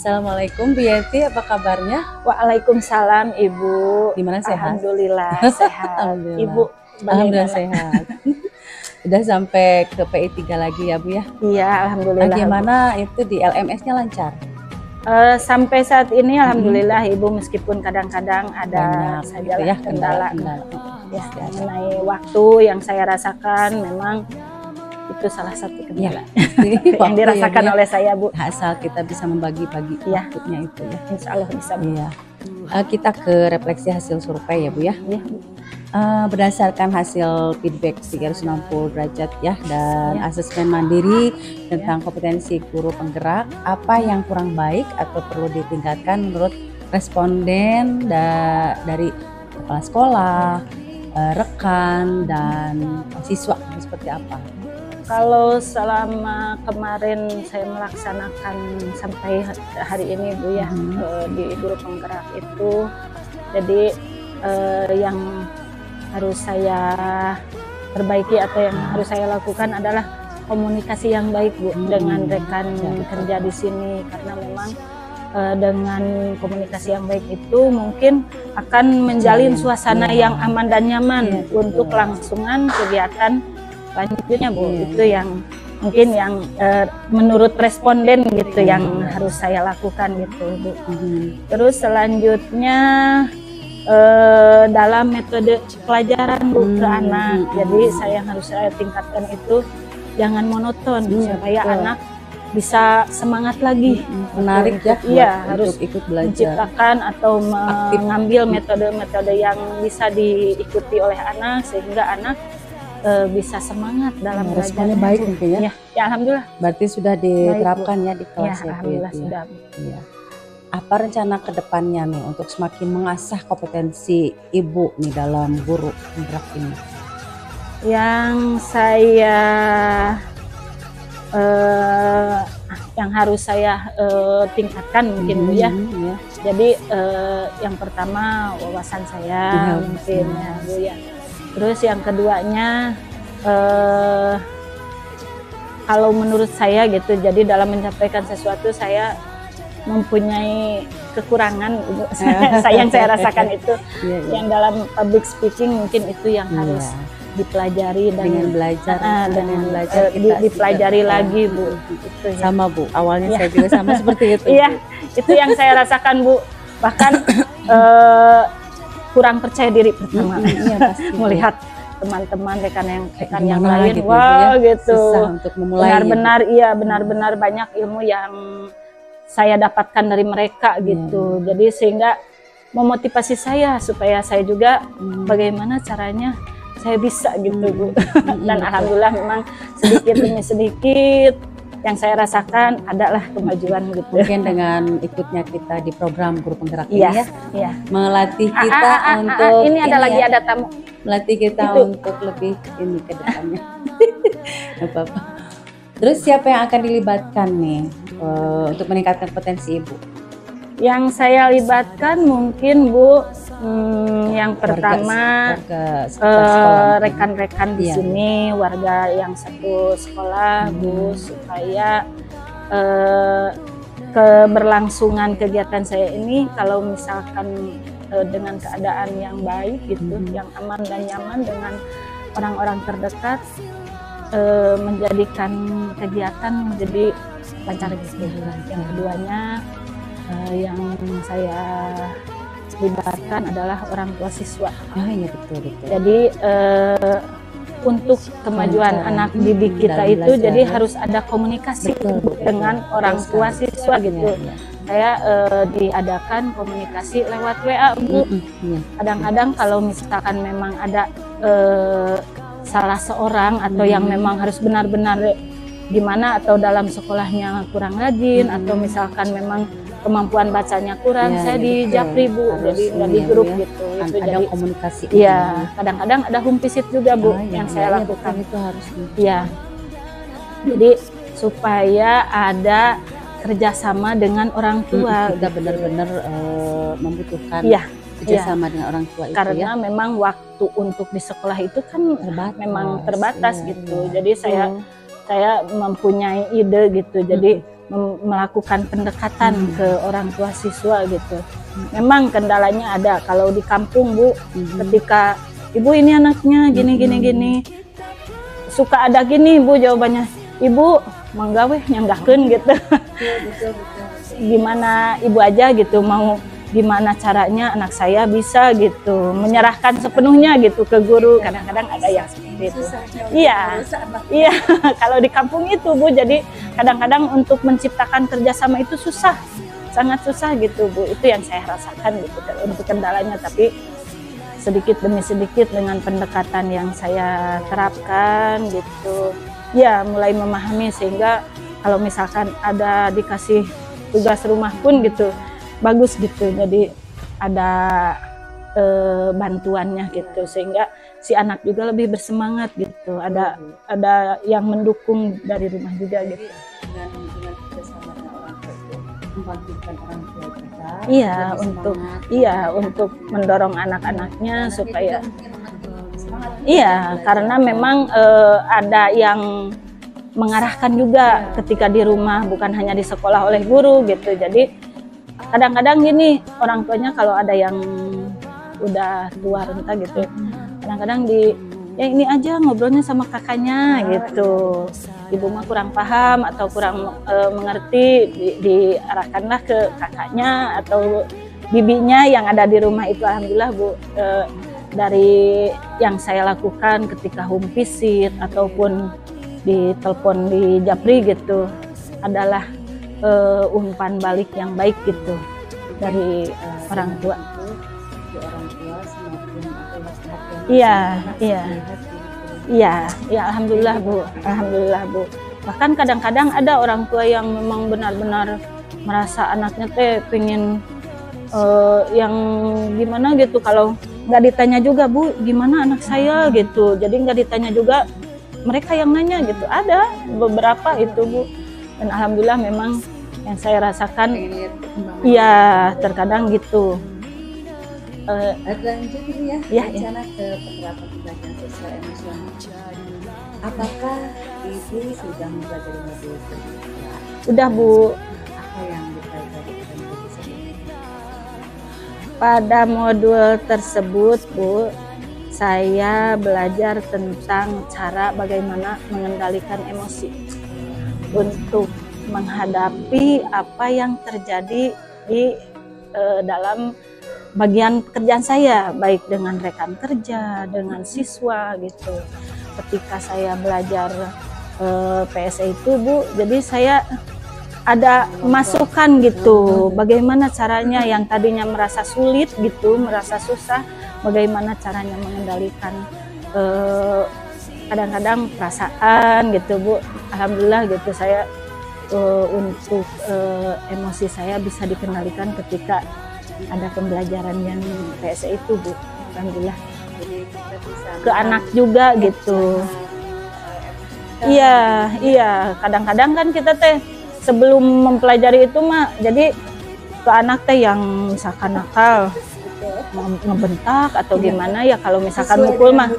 Assalamualaikum Bu Yeti, apa kabarnya? Waalaikumsalam Ibu. Gimana, sehat? Alhamdulillah sehat. Alhamdulillah. Ibu Alhamdulillah bagaimana? sehat. Udah sampai ke PI 3 lagi ya Bu ya? Iya, alhamdulillah. Bagaimana itu di LMS-nya lancar? Sampai saat ini alhamdulillah Ibu, meskipun kadang-kadang ada Banyak saja gitu ya, kendala. Ya, Pasti ada. mengenai waktu yang saya rasakan memang itu salah satu kendala yang dirasakan oleh saya, Bu. Asal kita bisa membagi-bagi waktunya itu ya. Insya Allah bisa, Bu. Iya. Kita ke refleksi hasil survei ya Bu ya. Iya, Bu. Berdasarkan hasil feedback 360 derajat ya dan asesmen mandiri tentang kompetensi guru penggerak, apa yang kurang baik atau perlu ditingkatkan menurut responden dari kepala sekolah, rekan dan siswa seperti apa? Kalau selama kemarin saya melaksanakan sampai hari ini Bu ya, di guru penggerak itu, jadi yang harus saya perbaiki atau yang harus saya lakukan adalah komunikasi yang baik Bu dengan rekan kerja di sini, karena memang dengan komunikasi yang baik itu mungkin akan menjalin suasana yang aman dan nyaman untuk kelangsungan kegiatan lanjutnya Bu. Itu yang mungkin yang menurut responden gitu yang harus saya lakukan gitu Bu. Terus selanjutnya dalam metode pelajaran Bu ke anak, jadi saya harus tingkatkan itu jangan monoton supaya anak bisa semangat lagi, menarik ya, iya, harus ikut belajar, menciptakan atau mengambil metode-metode yang bisa diikuti oleh anak sehingga anak bisa semangat dalam responnya belajarnya. Baik mungkin ya. Ya alhamdulillah. Berarti sudah diterapkan ya di kelas ya, alhamdulillah sudah. Ya. Apa rencana kedepannya nih untuk semakin mengasah kompetensi Ibu nih dalam guru penggerak ini? Yang saya yang harus saya tingkatkan mungkin Bu ya. Jadi yang pertama wawasan saya mungkin ya Bu ya. Terus yang keduanya kalau menurut saya gitu, jadi dalam menyampaikan sesuatu saya mempunyai kekurangan yang saya rasakan itu yang dalam public speaking mungkin itu yang harus dipelajari dan dengan belajar dipelajari lagi Bu. Itu, sama Bu, awalnya saya juga sama seperti itu. Iya, itu yang saya rasakan Bu, bahkan kurang percaya diri pertama melihat teman-teman rekan yang lain gitu, gitu susah untuk memulai benar-benar banyak ilmu yang saya dapatkan dari mereka gitu. Jadi sehingga memotivasi saya supaya saya juga bagaimana caranya saya bisa gitu Bu. Dan alhamdulillah memang sedikit demi sedikit yang saya rasakan adalah kemajuan gitu. Mungkin dengan ikutnya kita di program guru penggerak ini ya, melatih kita untuk ini ada tamu, melatih kita untuk lebih ini ke depannya. Apa-apa. Terus siapa yang akan dilibatkan nih untuk meningkatkan potensi Ibu? Yang saya libatkan mungkin Bu, yang pertama rekan-rekan di sini, warga yang satu sekolah Bu, supaya keberlangsungan kegiatan saya ini kalau misalkan dengan keadaan yang baik gitu, yang aman dan nyaman dengan orang-orang terdekat, menjadikan kegiatan menjadi lancar gitu. Yang keduanya yang saya libatkan adalah orang tua siswa. Ya betul. Jadi untuk kemajuan anak didik kita itu jadi harus ada komunikasi dengan orang tua siswa gitu. Saya diadakan komunikasi lewat WA Bu. Kadang-kadang kalau misalkan memang ada salah seorang atau yang memang harus benar-benar gimana atau dalam sekolahnya kurang rajin atau misalkan memang kemampuan bacanya kurang, saya di Japri Bu, jadi nggak di grup gitu. Itu ada jadi komunikasi. Iya, kadang-kadang ada home visit juga Bu yang saya lakukan. Itu harus. Iya. Jadi supaya ada kerjasama dengan orang tua. Kita benar-benar membutuhkan kerjasama dengan orang tua itu karena memang waktu untuk di sekolah itu kan memang terbatas gitu. Jadi saya mempunyai ide gitu. Jadi melakukan pendekatan ke orang tua siswa gitu. Memang kendalanya ada kalau di kampung Bu, ketika ibu ini anaknya gini, suka ada gini Bu jawabannya, ibu manggawe nyanggahkeun gitu. Betul. Gimana ibu aja gitu mau gimana caranya anak saya bisa gitu menyerahkan sepenuhnya gitu ke guru, kadang-kadang ada yang seperti itu. Iya kalau di kampung itu Bu, jadi kadang-kadang untuk menciptakan kerjasama itu susah, sangat susah gitu Bu. Itu yang saya rasakan gitu untuk kendalanya, tapi sedikit demi sedikit dengan pendekatan yang saya terapkan gitu ya, mulai memahami, sehingga kalau misalkan ada dikasih tugas rumah pun gitu bagus gitu, jadi ada bantuannya gitu, sehingga si anak juga lebih bersemangat gitu, ada yang mendukung dari rumah juga gitu. Dengan kerjasama orang tua itu membangkitkan orang tua kita. Untuk mendorong anak-anaknya supaya karena memang ada yang mengarahkan juga ketika di rumah, bukan hanya di sekolah oleh guru gitu. Jadi kadang-kadang gini orang tuanya kalau ada yang udah tua renta gitu, kadang-kadang ini aja ngobrolnya sama kakaknya gitu, ibu mah kurang paham atau kurang mengerti, diarahkanlah ke kakaknya atau bibinya yang ada di rumah itu. Alhamdulillah Bu, dari yang saya lakukan ketika home visit ataupun di telepon di Japri gitu adalah umpan balik yang baik gitu dari orang tua. Iya, alhamdulillah Bu, Bahkan kadang-kadang ada orang tua yang memang benar-benar merasa anaknya pengen yang gimana gitu, kalau nggak ditanya juga Bu, gimana anak saya gitu. Jadi nggak ditanya juga, mereka yang nanya gitu. Ada beberapa itu Bu. Dan alhamdulillah memang yang saya rasakan, terkadang gitu. Lanjut ini rencana ke penerapan pembelajaran sosial emosional. Apakah Ibu sudah mempelajari modul pendidikan? Udah Bu. Apa yang dipelajari pada modul tersebut Bu? Saya belajar tentang cara bagaimana mengendalikan emosi untuk menghadapi apa yang terjadi di dalam bagian kerjaan saya, baik dengan rekan kerja, dengan siswa gitu. Ketika saya belajar PSE itu Bu, jadi saya ada masukan gitu, bagaimana caranya yang tadinya merasa sulit gitu, merasa susah, bagaimana caranya mengendalikan kadang-kadang perasaan gitu Bu. Alhamdulillah gitu, saya untuk emosi saya bisa dikendalikan ketika ada pembelajaran yang PSE itu Bu. Alhamdulillah. Ke anak juga gitu. Iya, kadang-kadang kan kita sebelum mempelajari itu mah jadi ke anak yang misalkan nakal, ngebentak atau gimana ya, kalau misalkan mukul mah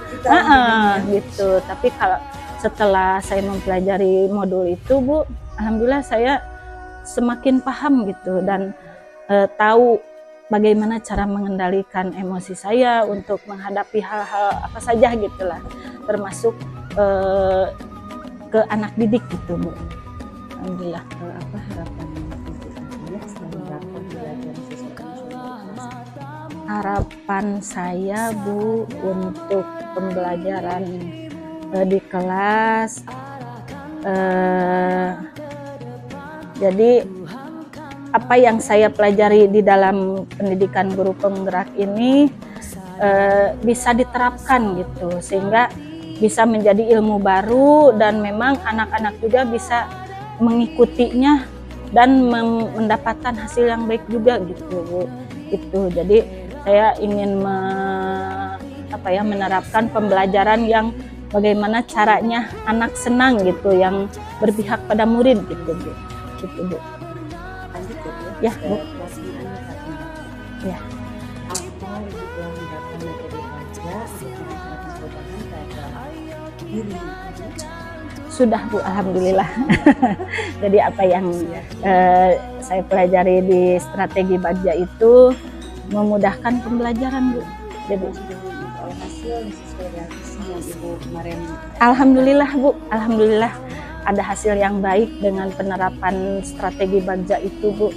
gitu. Tapi kalau setelah saya mempelajari modul itu Bu, alhamdulillah saya semakin paham gitu, dan tahu bagaimana cara mengendalikan emosi saya untuk menghadapi hal-hal apa saja gitulah, termasuk ke anak didik gitu Bu. Alhamdulillah. Apa harapan harapan saya Bu untuk pembelajaran di kelas, jadi apa yang saya pelajari di dalam pendidikan guru penggerak ini bisa diterapkan gitu, sehingga bisa menjadi ilmu baru, dan memang anak-anak juga bisa mengikutinya dan mendapatkan hasil yang baik juga gitu Bu. Itu jadi saya ingin menerapkan pembelajaran yang bagaimana caranya anak senang gitu, yang berpihak pada murid gitu Bu. Gitu Bu. Ya Bu. Ya. Apa Ibu telah mendapatkan materi belajar untuk meningkatkan perubahan pada diri Sudah Bu, alhamdulillah. Jadi apa yang saya pelajari di strategi Bagja itu memudahkan pembelajaran Bu. Jadi hasil sesuai dengan yang Ibu kemarin. alhamdulillah Bu, alhamdulillah ada hasil yang baik dengan penerapan strategi Bagja itu Bu.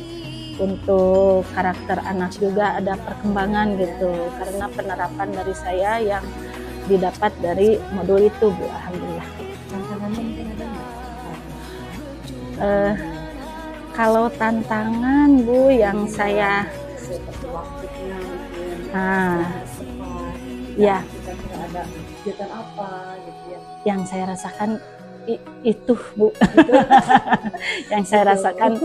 Untuk karakter anak juga ada perkembangan gitu karena penerapan dari saya yang didapat dari modul itu Bu, alhamdulillah. Tantangannya mungkin ada nggak? Kalau tantangan Bu yang saya Seperti waktunya mungkin tepat, ya kira-kira ada kegiatan apa gitu ya. yang saya rasakan itu Bu. Yang saya rasakan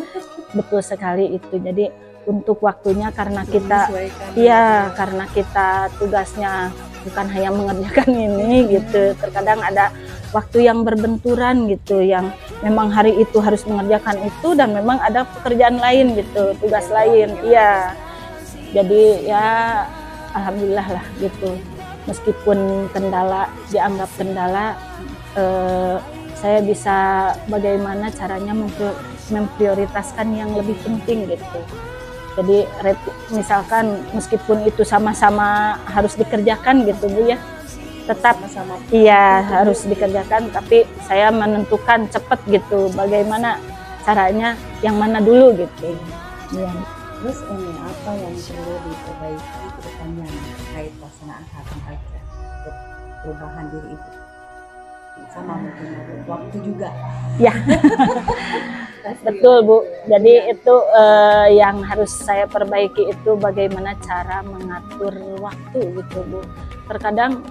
betul sekali itu. Jadi untuk waktunya karena kita iya karena kita tugasnya bukan hanya mengerjakan ini gitu, terkadang ada waktu yang berbenturan gitu, yang memang hari itu harus mengerjakan itu dan memang ada pekerjaan lain gitu, tugas lain. Iya, jadi ya alhamdulillah lah gitu, meskipun kendala dianggap kendala, saya bisa bagaimana caranya memprioritaskan yang lebih penting gitu. Jadi misalkan meskipun itu sama-sama harus dikerjakan gitu Bu ya, tetap sama-sama iya harus dikerjakan, tapi saya menentukan cepat gitu bagaimana caranya yang mana dulu gitu ya. Terus ini apa yang perlu diperbaiki ke depannya terkait pelaksanaan tahapan Bagja untuk perubahan diri itu? Sama mungkin waktu juga ya. Betul Bu, jadi itu yang harus saya perbaiki itu bagaimana cara mengatur waktu gitu Bu. Terkadang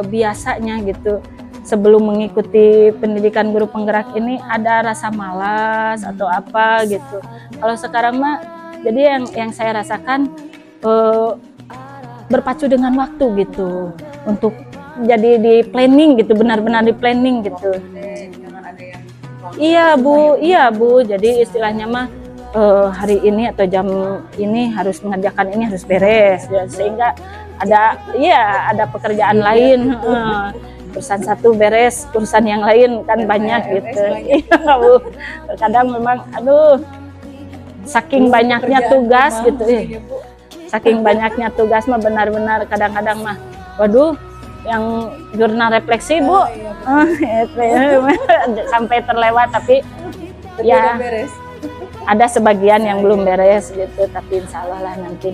biasanya gitu sebelum mengikuti pendidikan guru penggerak ini ada rasa malas atau apa gitu. Kalau sekarang mah jadi yang saya rasakan berpacu dengan waktu gitu untuk jadi di planning gitu, benar-benar di planning gitu. Iya Bu, jadi istilahnya mah hari ini atau jam ini harus mengerjakan ini, harus beres ya, sehingga ada pekerjaan lain, urusan satu beres, urusan yang lain kan banyak gitu. Iya Bu, terkadang memang saking banyaknya tugas gitu, saking banyaknya tugas mah benar-benar kadang-kadang mah waduh, yang jurnal refleksi Bu sampai terlewat, tapi ya ada sebagian yang belum beres gitu, tapi insya Allah lah nanti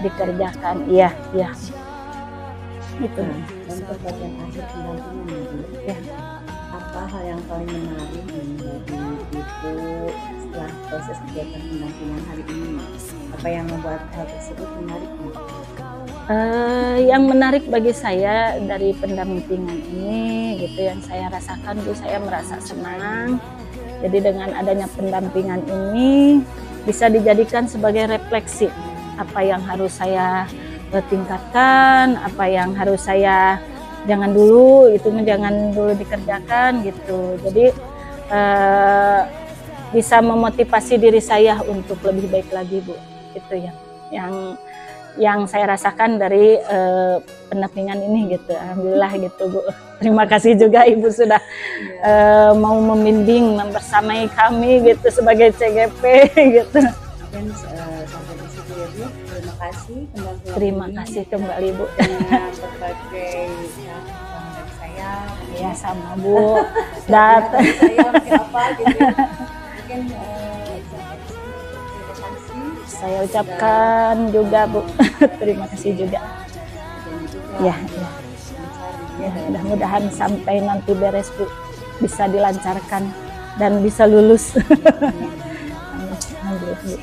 dikerjakan. Iya gitu. Untuk bagian akhir pendampingan ya, apa hal yang paling menarik bagi Ibu setelah proses kegiatan pendampingan hari ini? Apa yang membuat hal tersebut menarik? Yang menarik bagi saya dari pendampingan ini gitu, yang saya rasakan Bu, saya merasa senang. Jadi dengan adanya pendampingan ini bisa dijadikan sebagai refleksi apa yang harus saya tingkatkan, apa yang harus saya jangan dulu dikerjakan gitu. Jadi bisa memotivasi diri saya untuk lebih baik lagi Bu. Itu yang saya rasakan dari pendampingan ini gitu. Alhamdulillah gitu Bu. Terima kasih juga Ibu sudah mau membimbing membersamai kami gitu sebagai CGP gitu. Dan sampai di situ ya Bu. Terima kasih kembali. Terima kasih kembali Bu. Dengan berbagai dari saya. Ya sama Bu. Dan saya mungkin apa gitu. Mungkin saya ucapkan juga Bu, terima kasih juga. Ya, mudah-mudahan sampai nanti beres Bu, bisa dilancarkan dan bisa lulus. Alhamdulillah Bu.